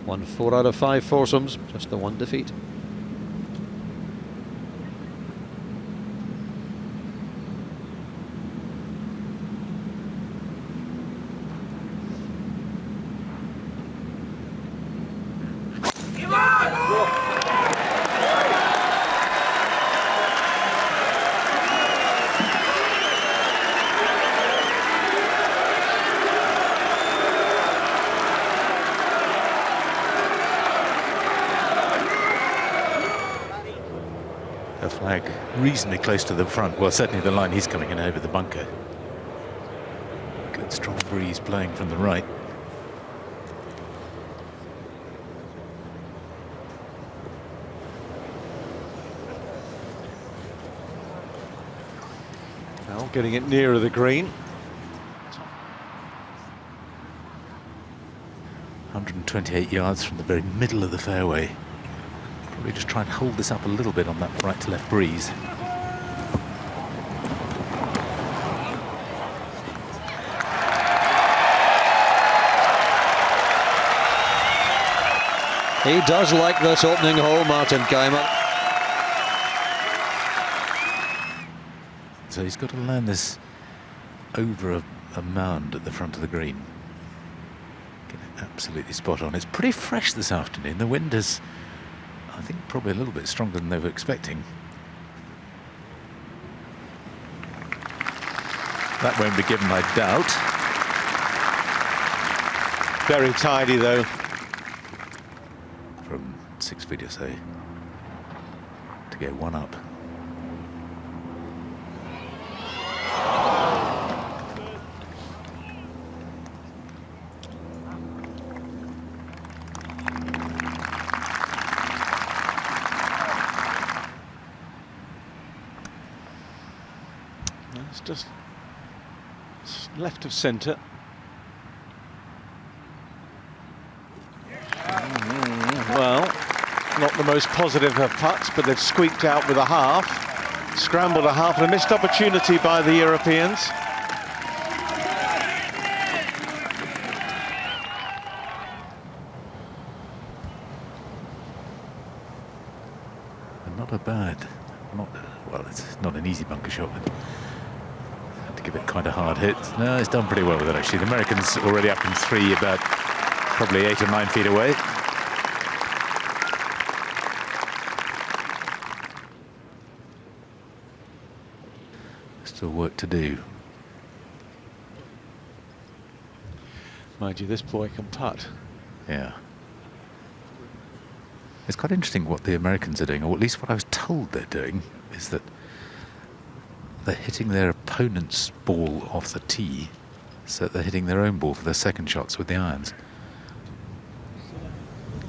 Won 4 out of 5 foursomes, just the one defeat. The flag reasonably close to the front. Well, certainly the line he's coming in over the bunker. Good strong breeze blowing from the right. Now getting it nearer the green. 128 yards from the very middle of the fairway. Probably just try and hold this up a little bit on that right to left breeze. He does like this opening hole, Martin Kaymer. So he's got to land this over a mound at the front of the green. Get it absolutely spot on. It's pretty fresh this afternoon. The wind is, I think, probably a little bit stronger than they were expecting. That won't be given, I doubt. Very tidy, though. From 6 feet or so to get one up. It's just left of centre. Well, not the most positive of putts, but they've squeaked out with a half, scrambled a half, and a missed opportunity by the Europeans. And not a bad, well, it's not an easy bunker shot, but had to give it quite a hard hit. No, it's done pretty well with it, actually. The Americans already up in 3, about probably 8 or 9 feet away. Still work to do. Mind you, this boy can putt. Yeah. It's quite interesting what the Americans are doing, or at least what I was told they're doing, is that they're hitting their opponent's ball off the tee, so they're hitting their own ball for their second shots with the irons.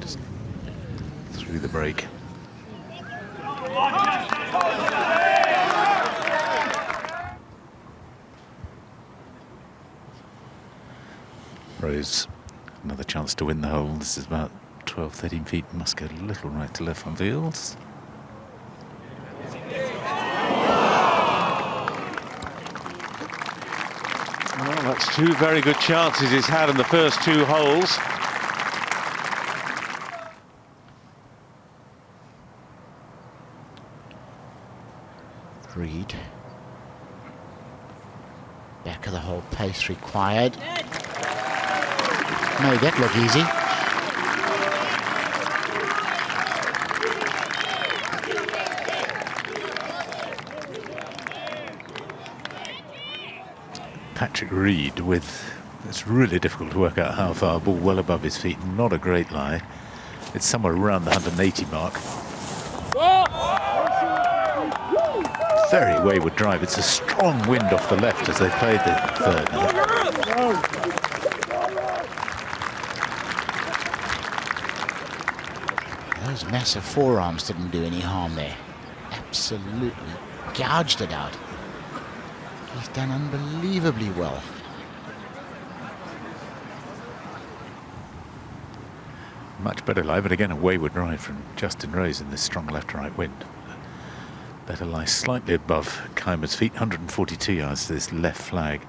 Just through the break. Rose, another chance to win the hole. This is about 12, 13 feet. Must go a little right to left on fields. Well, that's 2 very good chances he's had in the first 2 holes. Reed. Back of the hole, pace required. Made that look easy. Patrick Reed with, it's really difficult to work out how far, ball well above his feet, not a great lie. It's somewhere around the 180 mark. Very wayward drive. It's a strong wind off the left as they played the third. Those massive forearms didn't do any harm there. Absolutely gouged it out. He's done unbelievably well. Much better lie, but again a wayward drive from Justin Rose in this strong left-right wind. better lie slightly above Kaymer's feet. 142 yards to this left flag.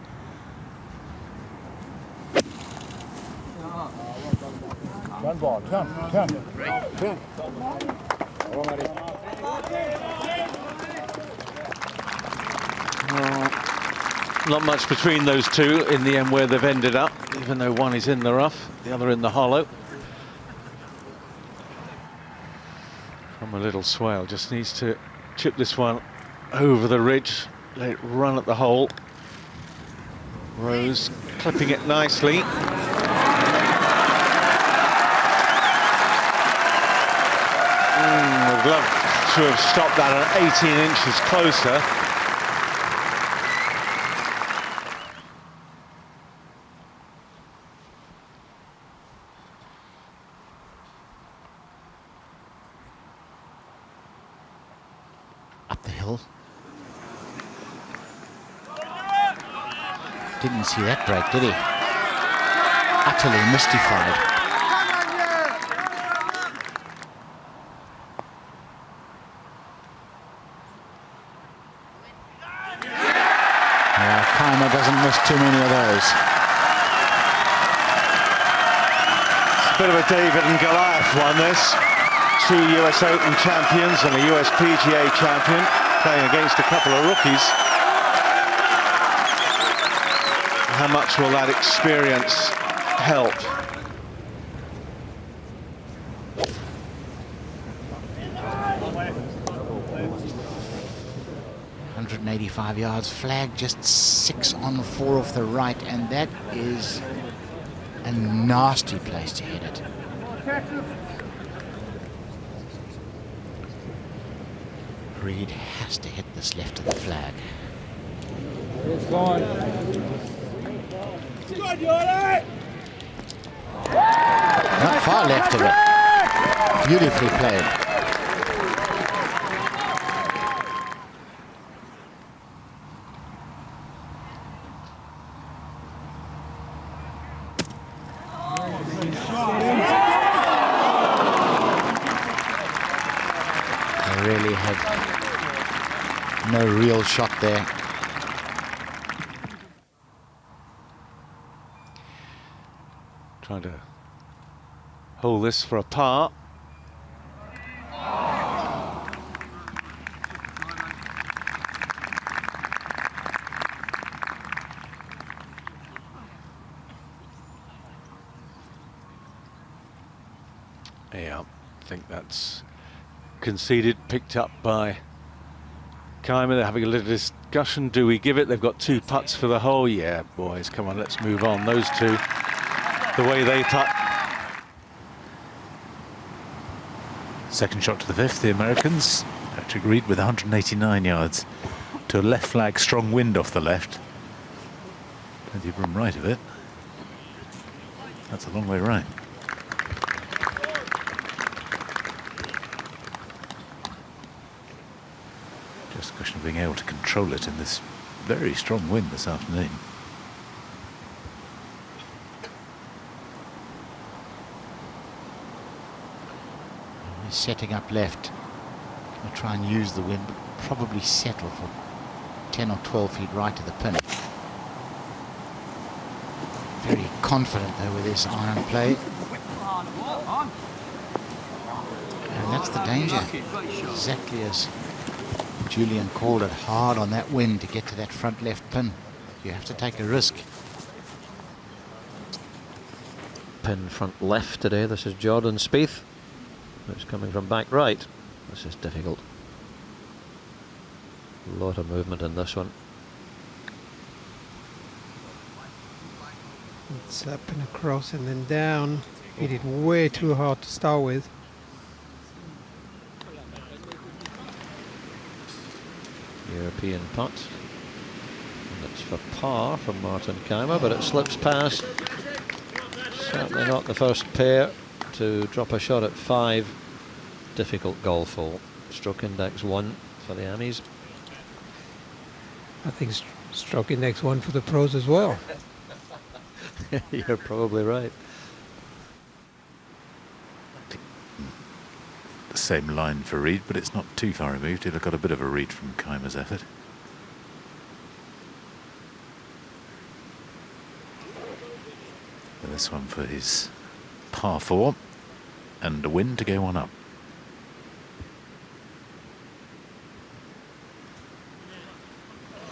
Turn ball, turn. Not much between those two in the end where they've ended up, even though one is in the rough, the other in the hollow. From a little swale, just needs to chip this one over the ridge, let it run at the hole. Rose clipping it nicely. Would love to have stopped that at 18 inches closer. Up the hill. Didn't see that break, did he? Utterly mystified. Kaymer doesn't miss too many of those. It's a bit of a David and Goliath one, this. Two US Open champions and a US PGA champion playing against a couple of rookies. How much will that experience help? .185 yards, flag just 6 on 4 off the right, and that is a nasty place to hit it. Reed has to hit this left of the flag. It's gone. Not far left of it. Beautifully played. They really had no real shot there. Trying to hold this for a par. Yeah, I think that's conceded, picked up by Kaymer. They're having a little discussion. Do we give it? They've got 2 putts for the hole. Yeah, boys, come on, let's move on. Those two, the way they putt. Second shot to the fifth, the Americans. Patrick Reed with 189 yards to a left flag, strong wind off the left. Plenty of room right of it. That's a long way right. Just a question of being able to control it in this very strong wind this afternoon. He's setting up left. Gonna try and use the wind, but probably settle for 10 or 12 feet right to the pin. Very confident though with this iron play. And that's the danger. Exactly as Julian called it, hard on that wind to get to that front left pin. You have to take a risk. Pin front left today. This is Jordan Spieth, who's coming from back right. This is difficult. A lot of movement in this one. It's up and across and then down. Hit it way too hard to start with. European putt. And it's for par from Martin Kaymer, but it slips past. Certainly not the first pair to drop a shot at 5. Difficult golf hole. Stroke index 1 for the Amis. I think stroke index 1 for the pros as well. You're probably right. the same line for Reed, but it's not too far removed. He'll have got a bit of a read from Kaymer's effort. This one for his par 4 and a win to go on up.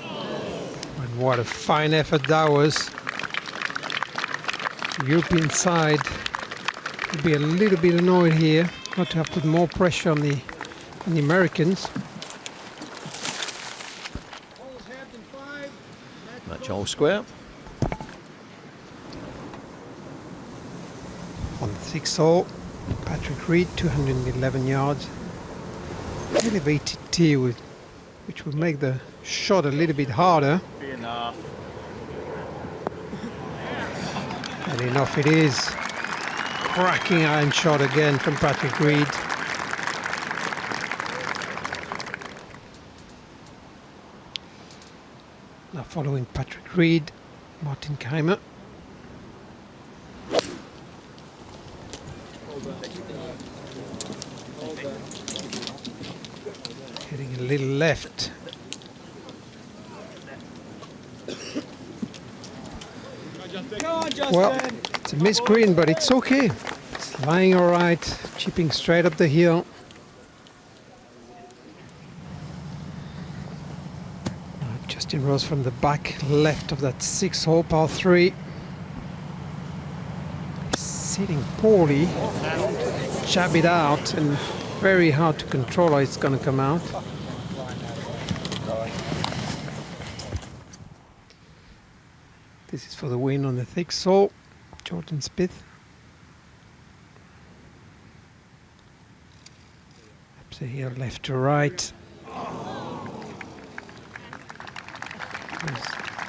And what a fine effort that was. The European side will be a little bit annoyed here not to have put more pressure on the Americans. Match all square. On the 6th hole, Patrick Reed, 211 yards. Elevated tee, which will make the shot a little bit harder. And enough it is. Cracking iron shot again from Patrick Reed. Now following Patrick Reed, Martin Kaymer. Heading a little left. Well, it's a missed green, but it's okay. It's lying all right, chipping straight up the hill. Justin Rose from the back left of that 6th hole, par 3. He's sitting poorly, jab it out, and very hard to control how it's going to come out. This is for the win on the 6th hole, Jordan Spieth. Up the hill, left to right.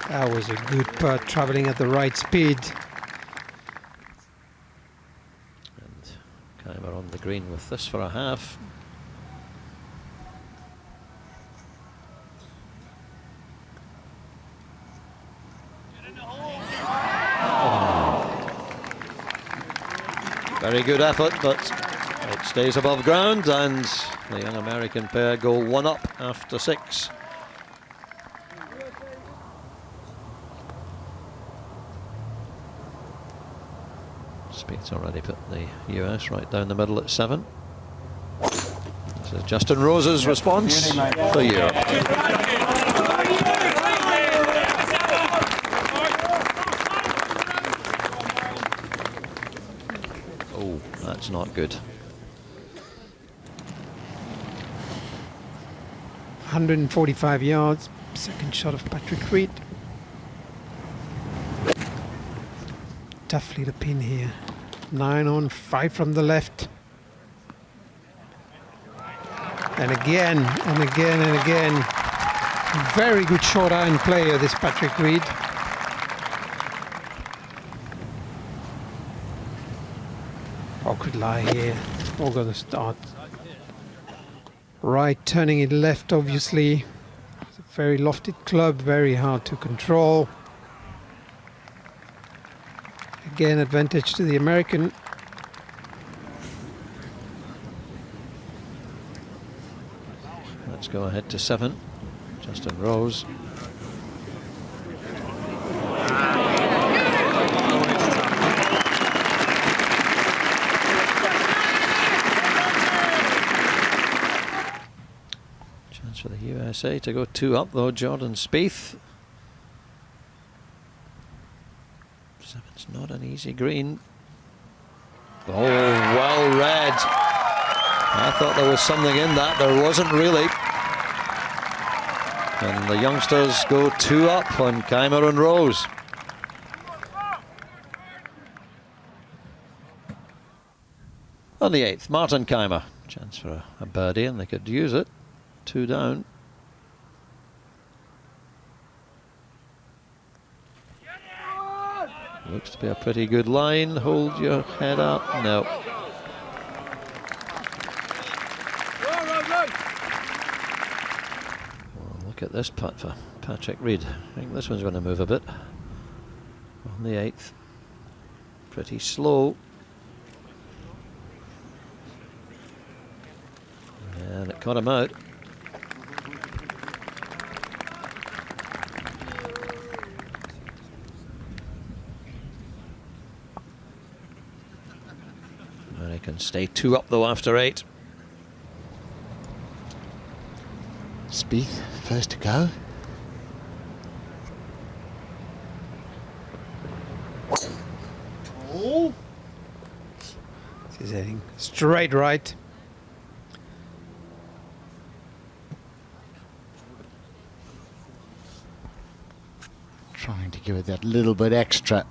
That was a good putt, traveling at the right speed. And Kaymer on the green with this for a half. Very good effort, but it stays above ground, and the young American pair go 1 up after 6. Spieth's already put the US right down the middle at 7. This is Justin Rose's response for Europe. Oh, that's not good. 145 yards, second shot of Patrick Reed. Tough little pin here. 9 on, 5 from the left. And again, and again, and again. Very good short iron player, this Patrick Reed. Awkward lie here. All going to start. Right, turning it left, obviously. It's a very lofted club, very hard to control. Again, advantage to the American. Let's go ahead to 7. Justin Rose. Chance for the USA to go 2 up though, Jordan Spieth. 7's not an easy green. Oh, well read. I thought there was something in that. There wasn't really. And the youngsters go 2 up on Kaymer and Rose. On the 8th, Martin Kaymer. Chance for a birdie, and they could use it. 2 down. Looks to be a pretty good line. Hold your head up. No. Well, look at this putt for Patrick Reed. I think this one's going to move a bit. On the 8th. Pretty slow. cut him out. And he can stay 2 up though after 8. Spieth first to go. He's heading straight right. Trying to give it that little bit extra.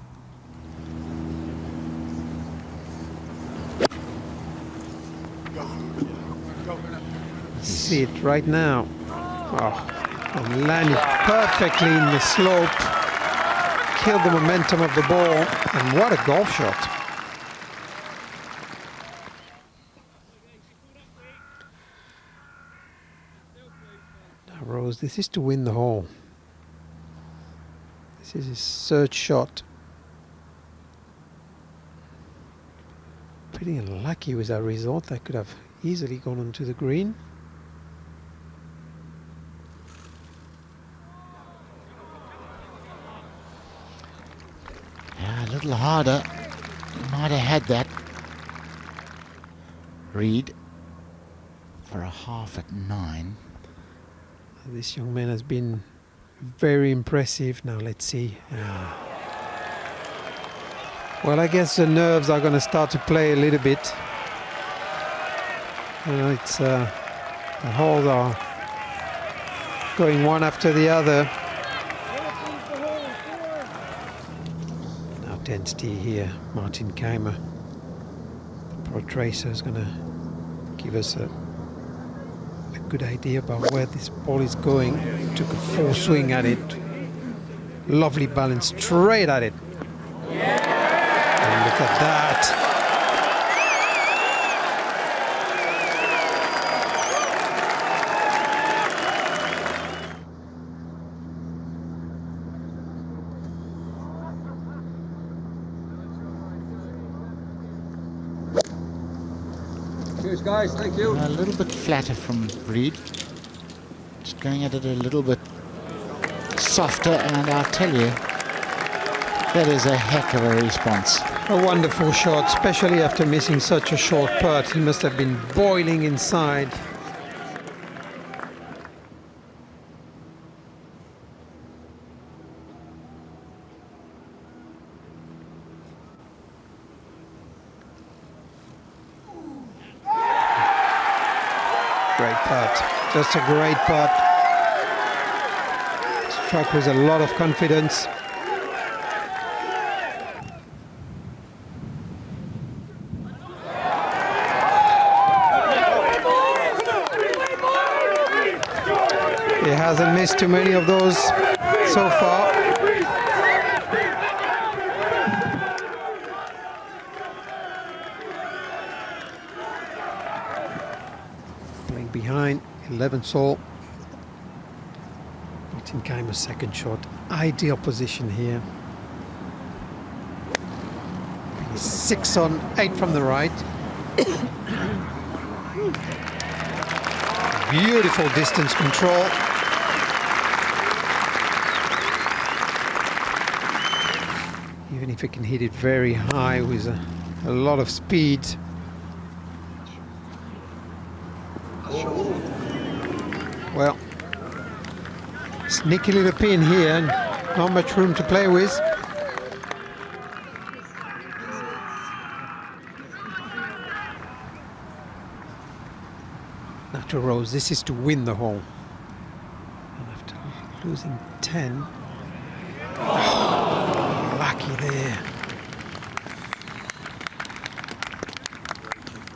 See it right now. Oh, and landed perfectly in the slope. Killed the momentum of the ball. And what a golf shot. Now, Rose, this is to win the hole. This is his third shot. Pretty unlucky with that result. That could have easily gone onto the green. Yeah, a little harder. Might have had that. Reed for a half at 9. This young man has been very impressive. Now let's see. Well, I guess the nerves are going to start to play a little bit. It's the holes are going one after the other. Now 10th tee here, Martin Kaymer. The pro tracer is going to give us a good idea about where this ball is going. Took a full swing at it. Lovely balance straight at it. And look at that. Cheers, guys. Thank you. A little bit flatter from Reed. Just going at it a little bit softer, and I'll tell you, that is a heck of a response. A wonderful shot, especially after missing such a short putt. He must have been boiling inside. Great putt. Just a great putt. Struck with a lot of confidence. He hasn't missed too many of those so far. Playing behind, 11th hole. Martin Kaymer's second shot. Ideal position here. 6 on, 8 from the right. Beautiful distance control. Even if it can hit it very high with a lot of speed. Well, sneaky little pin here, and not much room to play with. Now to Rose, this is to win the hole. And after losing 10, lucky there.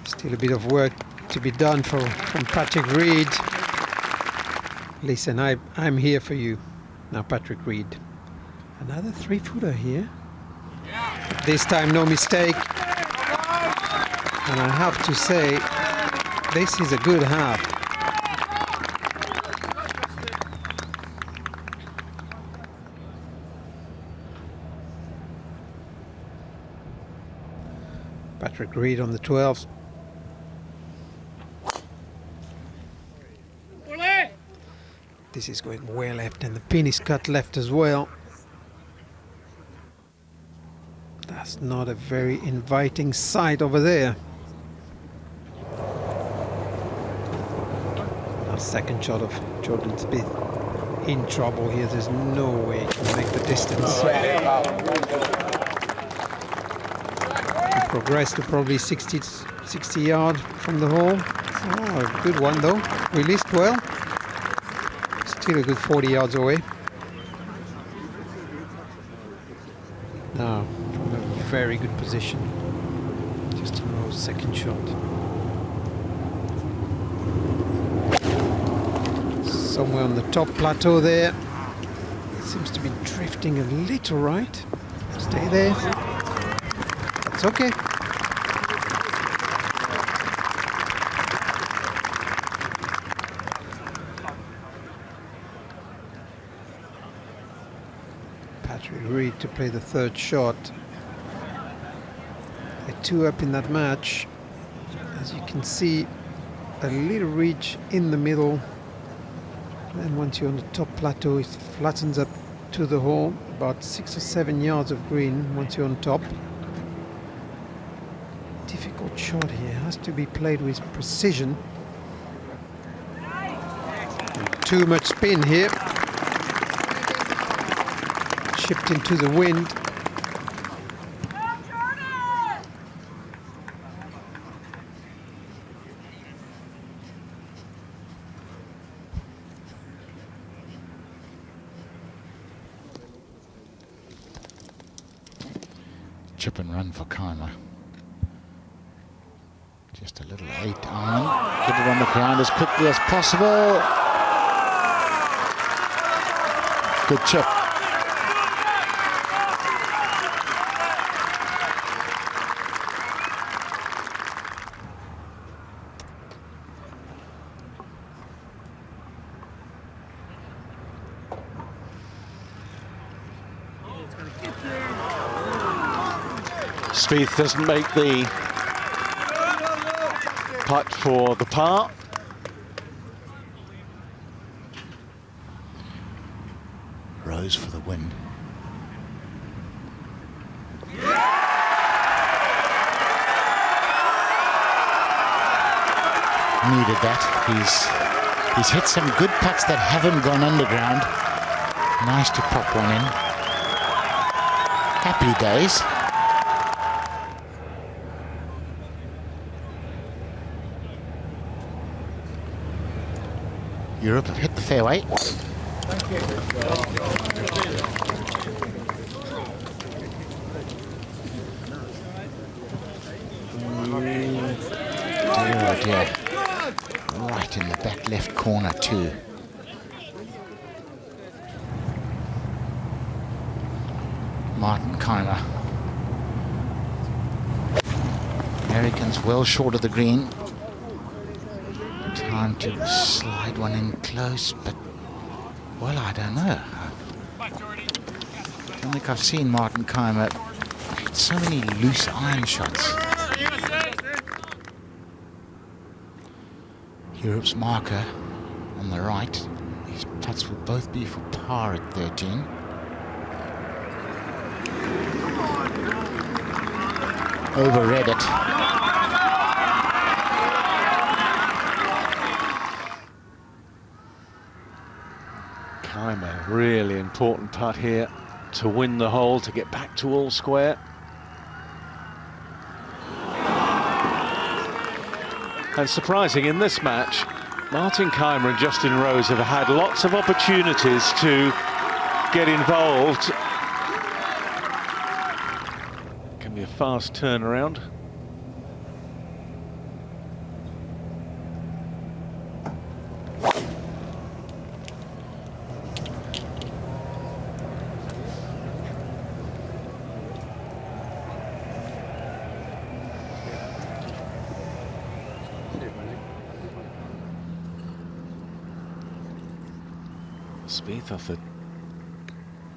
Still a bit of work to be done from Patrick Reed. Listen, I'm here for you. Now Patrick Reed. Another 3-footer here. This time no mistake. And I have to say, this is a good half. Patrick Reed on the 12th. This is going way left, and the pin is cut left as well. That's not a very inviting sight over there. Our second shot of Jordan Spieth in trouble here. There's no way he can make the distance. He progressed to probably 60 yards from the hole. Oh, a good one though. Released well. Still a good 40 yards away. Now, from a very good position. Justin Rose, second shot. Somewhere on the top plateau there. Seems to be drifting a little right. Stay there. That's okay. Reed to play the third shot. They're 2 up in that match. As you can see, a little ridge in the middle. And once you're on the top plateau, it flattens up to the hole, about 6 or 7 yards of green once you're on top. Difficult shot here, has to be played with precision. And too much spin here. Chipped into the wind. Chip and run for Kaymer. Just a little 8-iron. Get it on the ground as quickly as possible. Good chip. Spieth doesn't make the putt for the par. Rose for the win. Needed that. He's hit some good putts that haven't gone underground. Nice to pop one in. Happy days. Europe have hit the fairway. Dear, oh dear. Right in the back left corner too. Martin Kaymer. Americans well short of the green. Time to slide one in close, but, well, I don't know. I don't think I've seen Martin Kaymer hit so many loose iron shots. Europe's marker on the right. These putts will both be for par at 13. Overread it. Kaymer, really important putt here to win the hole, to get back to all square. And surprising in this match, Martin Kaymer and Justin Rose have had lots of opportunities to get involved. Can be a fast turnaround. Spieth off the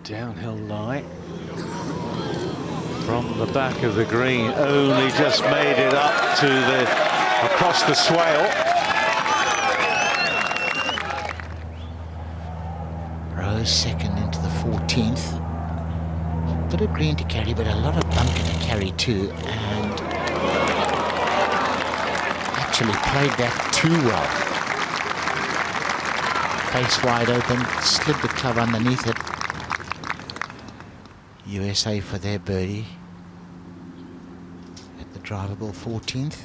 downhill lie from the back of the green, only just made it up to across the swale. close second into the 14th. Bit of green to carry, but a lot of bunker to carry too, and actually played that too well. Face wide open, slid the club underneath it. USA for their birdie at the drivable 14th.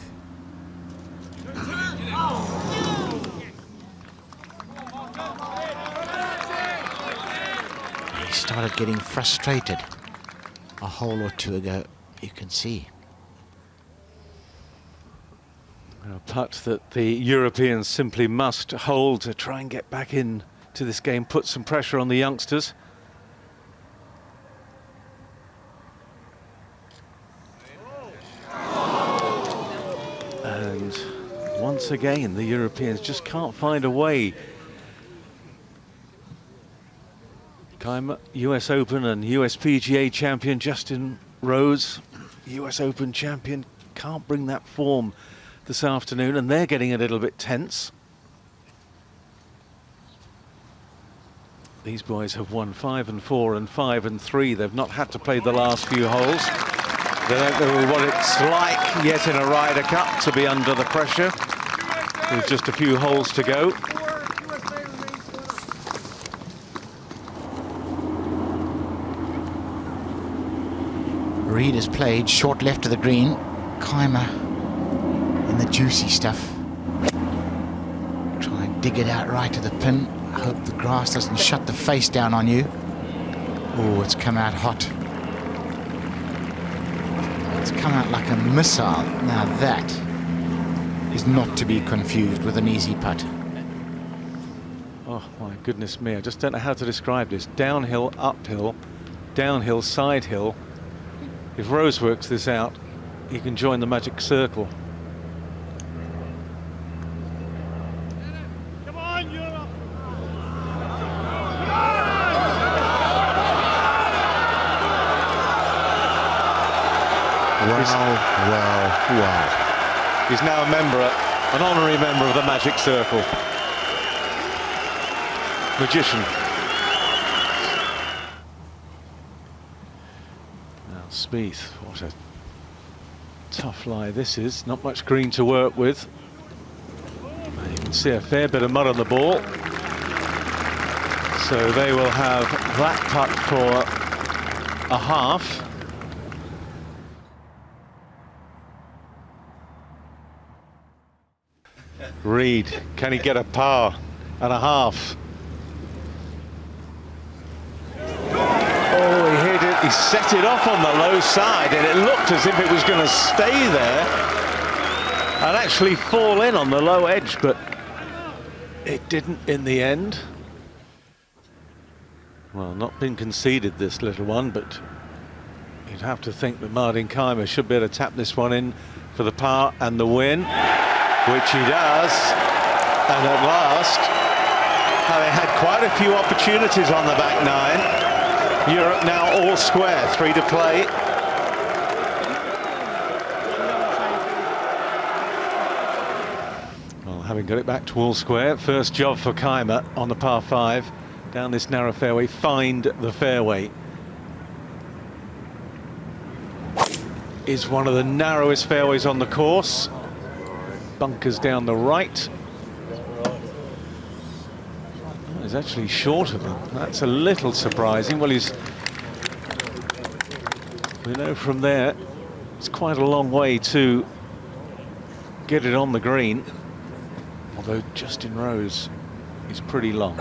He started getting frustrated a hole or two ago, you can see. A putt that the Europeans simply must hold to try and get back in to this game, put some pressure on the youngsters. And once again, the Europeans just can't find a way. Kaymer, US Open and US PGA champion Justin Rose, US Open champion, can't bring that form this afternoon, and they're getting a little bit tense. These boys have won 5 and 4 and 5 and 3. They've not had to play the last few holes. They don't know what it's like yet in a Ryder Cup to be under the pressure with just a few holes to go. Reed has played short left of the green. Kaymer in the juicy stuff. Try and dig it out right to the pin. Hope the grass doesn't shut the face down on you. Oh, it's come out hot. It's come out like a missile. Now that is not to be confused with an easy putt. Oh my goodness me, I just don't know how to describe this. Downhill, uphill, downhill, side hill. If Rose works this out, he can join the magic circle. Come on, Europe! Wow. He's now a member, an honorary member of the Magic Circle. Magician. Now Spieth, what a tough lie this is. Not much green to work with. And you can see a fair bit of mud on the ball. So they will have that putt for a half. Reed, can he get a par and a half? Oh, he hit it, he set it off on the low side, and it looked as if it was going to stay there and actually fall in on the low edge, but it didn't in the end. Well, not been conceded, this little one, but you'd have to think that Martin Kaymer should be able to tap this one in for the par and the win. Which he does, and at last, having had quite a few opportunities on the back nine, Europe now all square, 3 to play. Well, having got it back to all square, first job for Kaymer on the par 5, down this narrow fairway, find the fairway. Is one of the narrowest fairways on the course. Bunkers down the right. Oh, he's actually short of them. That's a little surprising. Well, we know from there it's quite a long way to get it on the green. Although Justin Rose is pretty long.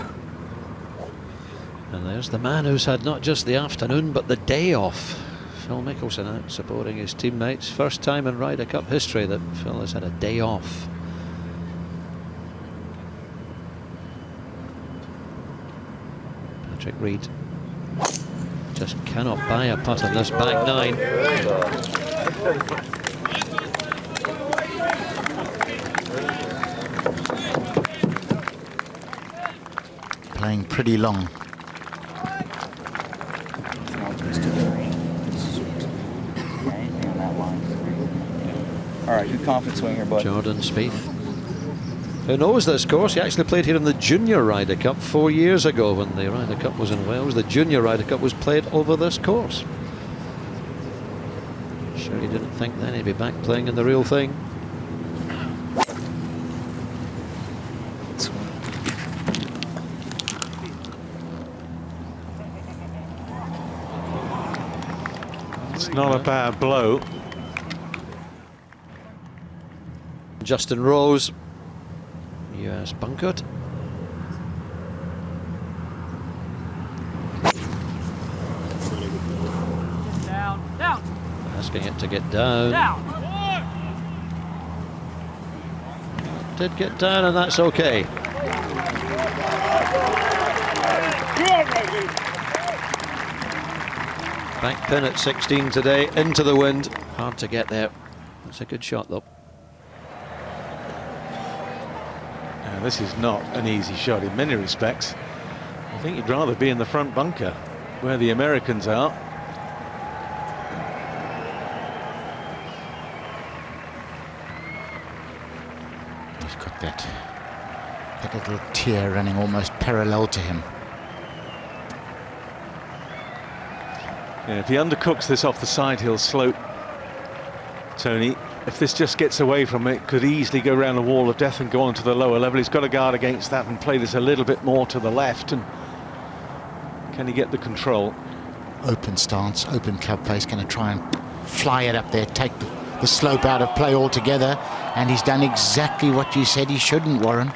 And there's the man who's had not just the afternoon but the day off. Phil Mickelson out supporting his teammates. First time in Ryder Cup history that Phil has had a day off. Patrick Reed just cannot buy a putt on this back nine. Playing pretty long. All right, you confident swinger, bud. Jordan Spieth. who knows this course. He actually played here in the Junior Ryder Cup 4 years ago when the Ryder Cup was in Wales. The Junior Ryder Cup was played over this course. Sure, he didn't think then he'd be back playing in the real thing. It's not a bad blow. Justin Rose, US bunkered. Down. Asking it to get down. Did get down, and that's okay. Back pin at 16 today, into the wind. Hard to get there. That's a good shot though. Now, this is not an easy shot in many respects. I think you'd rather be in the front bunker where the Americans are. He's got that little tear running almost parallel to him. Yeah, if he undercooks this off the side hill slope, Tony, if this just gets away from it, could easily go around a wall of death and go on to the lower level. He's got to guard against that and play this a little bit more to the left. And can he get the control? Open stance, open club face, going to try and fly it up there, take the slope out of play altogether. And he's done exactly what you said he shouldn't, Warren.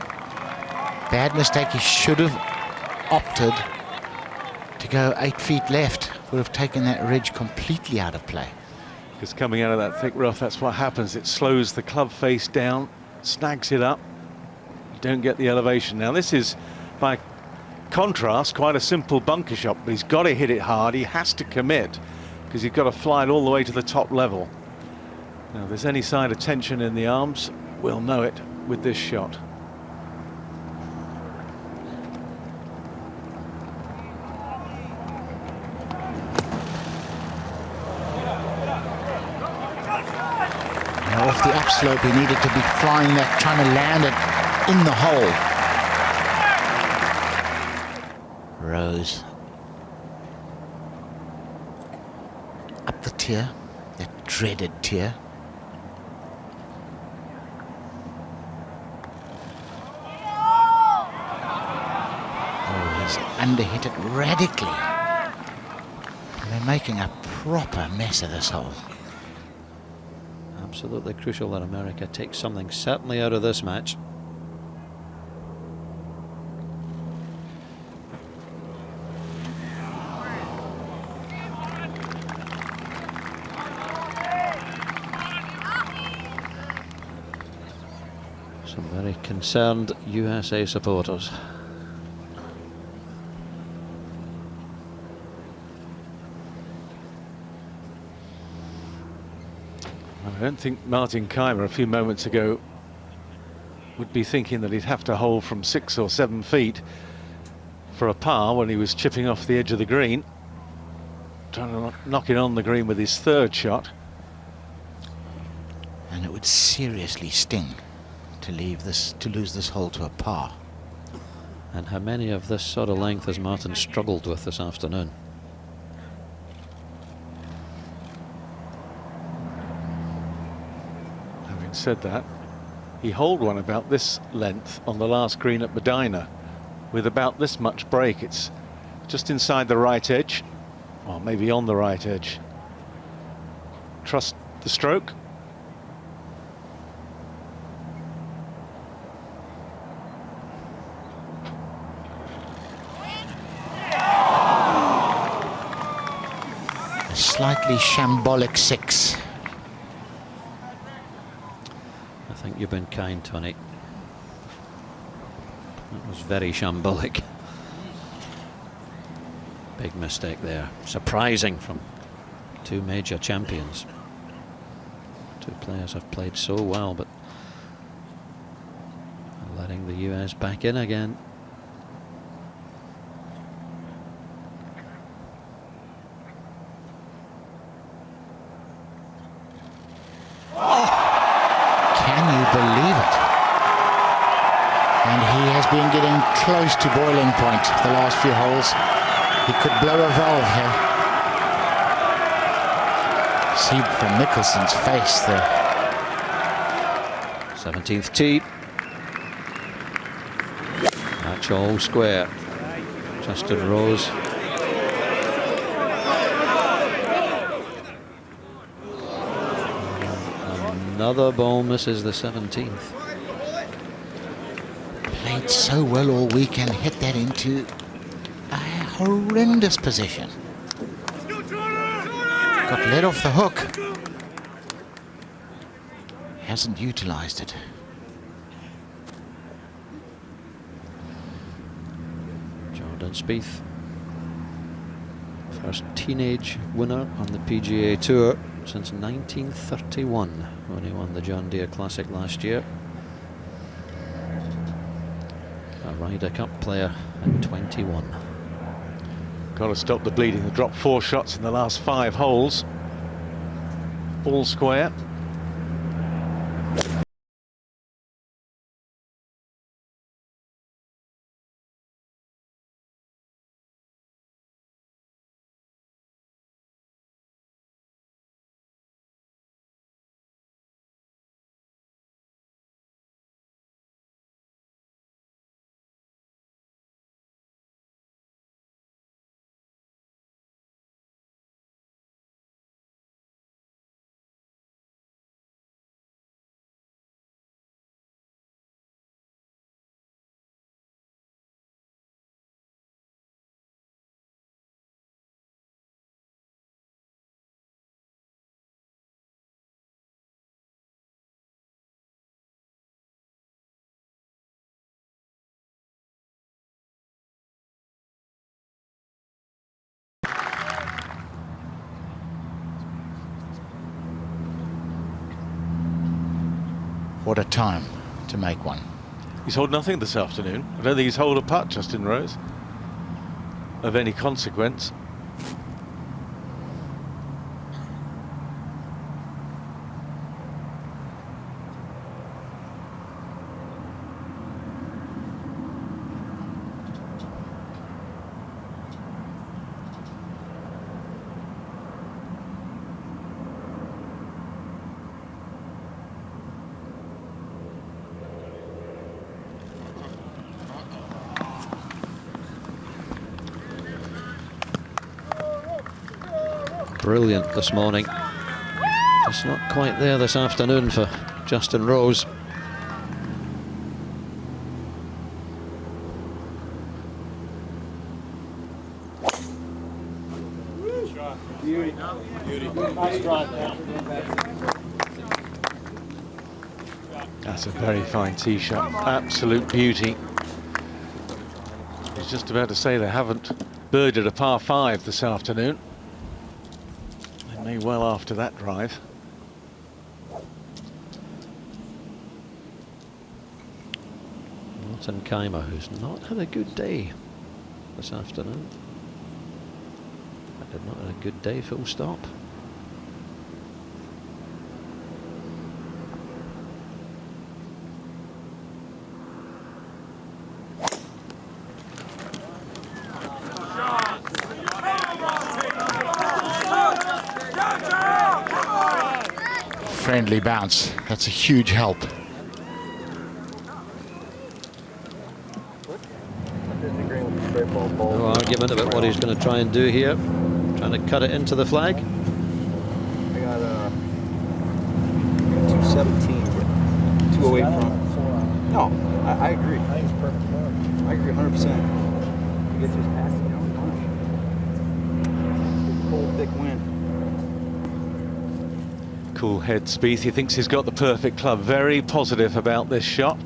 Bad mistake. He should have opted to go 8 feet left. Would have taken that ridge completely out of play. Because coming out of that thick rough, that's what happens. It slows the club face down, snags it up. You don't get the elevation. Now this is, by contrast, quite a simple bunker shot, but he's got to hit it hard. He has to commit because he's got to fly it all the way to the top level. Now if there's any sign of tension in the arms, we'll know it with this shot. Off the upslope, he needed to be flying that, trying to land it in the hole. Rose. Up the tier, that dreaded tier. Oh, he's underhit it radically. And they're making a proper mess of this hole. Absolutely crucial that America takes something certainly out of this match. Some very concerned USA supporters. I don't think Martin Kaymer a few moments ago would be thinking that he'd have to hold from 6 or 7 feet for a par when he was chipping off the edge of the green, trying to knock it on the green with his third shot. And it would seriously sting to lose this hole to a par. And how many of this sort of length has Martin struggled with this afternoon? Said that, he holed one about this length on the last green at Medina with about this much break. It's just inside the right edge, or maybe on the right edge. Trust the stroke. A slightly shambolic 6. I think you've been kind, Tony. That was very shambolic. Big mistake there. Surprising from two major champions. Two players have played so well, but letting the US back in again. Can you believe it? And he has been getting close to boiling point the last few holes. He could blow a valve here. See from Mickelson's face there. 17th tee. Match all square. Justin Rose. Another ball misses the 17th. Played so well all week and hit that into a horrendous position. Got let off the hook. Hasn't utilized it. Jordan Spieth, first teenage winner on the PGA Tour since 1931, when he won the John Deere Classic last year. A Ryder Cup player at 21. Got to stop the bleeding. They dropped 4 shots in the last 5 holes. All square. What a time to make one. He's holed nothing this afternoon. I don't think he's holed a putt, Justin Rose, of any consequence. Brilliant this morning. Just not quite there this afternoon for Justin Rose. That's a very fine tee shot. Absolute beauty. I was just about to say they haven't birdied a par 5 this afternoon. May well after that drive. Martin Kaymer, who's not had a good day this afternoon. Did not have a good day, full stop. Friendly bounce. That's a huge help. No argument about what he's going to try and do here. Trying to cut it into the flag. I got 217, 2 away from. No, I agree. I think it's perfect. I agree 100%. He gets his pass down. Cold, thick wind. Cool head Spieth. He thinks he's got the perfect club. Very positive about this shot.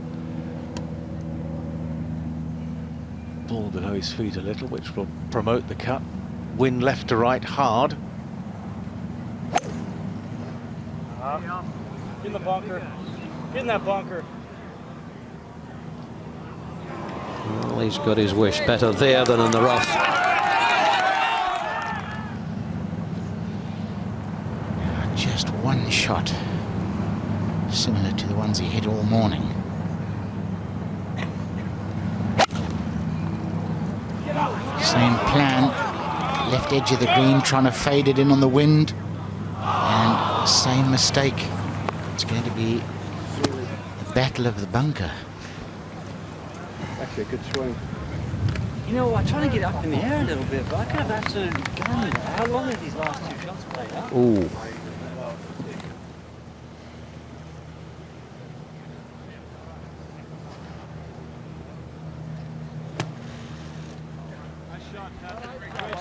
Ball below his feet a little, which will promote the cut. Wind left to right hard. Get in the bunker. Get in that bunker. Well, he's got his wish. Better there than in the rough. Just one shot, similar to the ones he hit all morning. Same plan. Left edge of the green, trying to fade it in on the wind. And same mistake. It's going to be the battle of the bunker. Actually a good swing. You know, I try to get up in the air a little bit, but I could have absolutely gone there. How long have these last two shots played out? Ooh.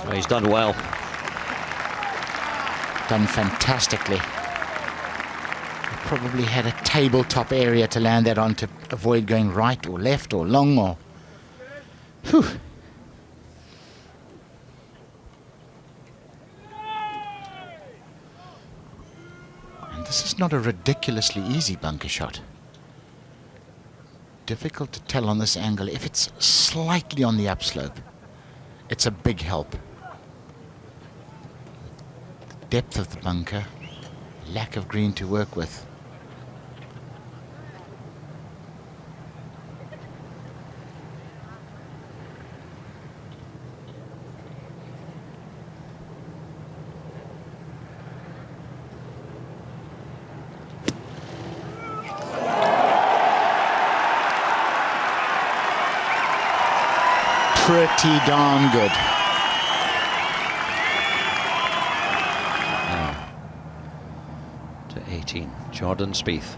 So he's done well. Done fantastically. Probably had a tabletop area to land that on to avoid going right or left or long or... Whew. And this is not a ridiculously easy bunker shot. Difficult to tell on this angle. If it's slightly on the upslope, it's a big help. Depth of the bunker, lack of green to work with. Pretty darn good. Now to 18, Jordan Spieth.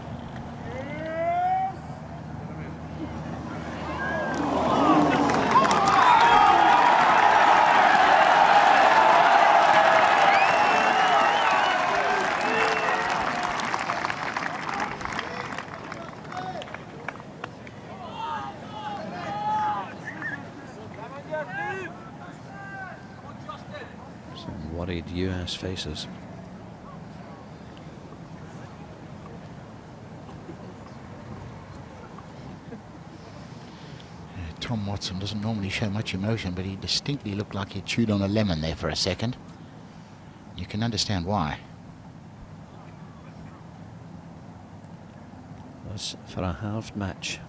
Some worried US faces. Tom Watson doesn't normally show much emotion, but he distinctly looked like he chewed on a lemon there for a second. You can understand why. Was for a halved match.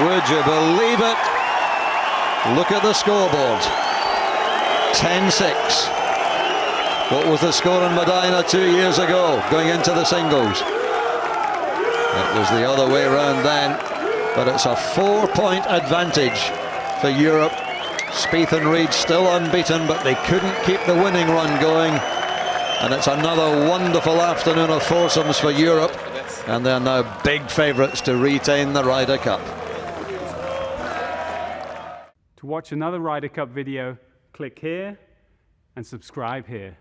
Would you believe it? Look at the scoreboard. 10-6. What was the score in Medina 2 years ago, going into the singles? It was the other way around then, but it's a 4-point advantage for Europe. Spieth and Reed still unbeaten, but they couldn't keep the winning run going. And it's another wonderful afternoon of foursomes for Europe, and they're now big favourites to retain the Ryder Cup. To watch another Ryder Cup video, click here and subscribe here.